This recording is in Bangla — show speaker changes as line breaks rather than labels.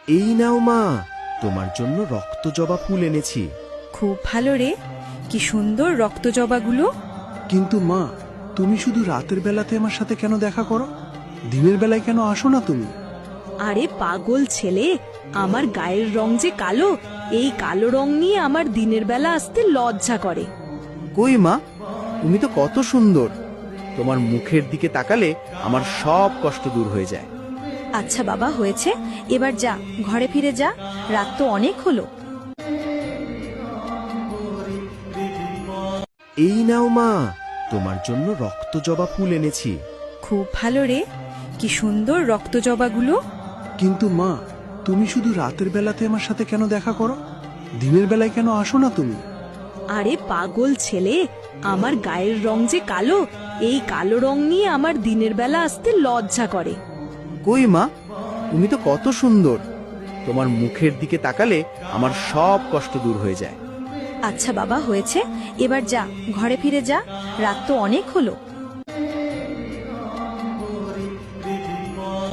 এই নাও মা, তোমার জন্য রক্ত জবা ফুল এনেছি।
খুব ভালো রে, কি সুন্দর রক্তজবাগুলো।
কিন্তু মা, তুমি শুধু রাতের বেলাতে আমার সাথে কেন দেখা করো? দিনের বেলায় কেন আসো না তুমি?
আরে পাগল ছেলে, আমার গায়ের রং যে কালো, এই কালো রং নিয়ে আমার দিনের বেলা আসতে লজ্জা করে।
কই মা, তুমি তো কত সুন্দর। তোমার মুখের দিকে তাকালে আমার সব কষ্ট দূর হয়ে যায়।
আচ্ছা বাবা, হয়েছে, এবার যা, ঘরে ফিরে যা, রাত তো অনেক হলো।
এই নাও মা, তোমার জন্য রক্ত জবা ফুল এনেছি।
খুব ভালো রে, কি সুন্দর রক্তজবাগুলো।
কিন্তু মা, তুমি শুধু রাতের বেলাতে আমার সাথে কেন দেখা করো? দিনের বেলায় কেন আসো না তুমি?
আরে পাগল ছেলে, আমার গায়ের রং যে কালো, এই কালো রং নিয়ে আমার দিনের বেলা আসতে লজ্জা করে।
কই মা, তুমি তো কত সুন্দর। তোমার মুখের দিকে তাকালে আমার সব কষ্ট দূর হয়ে যায়।
আচ্ছা বাবা, হয়েছে, এবার যা, ঘরে ফিরে যা, রাত তো অনেক হলো।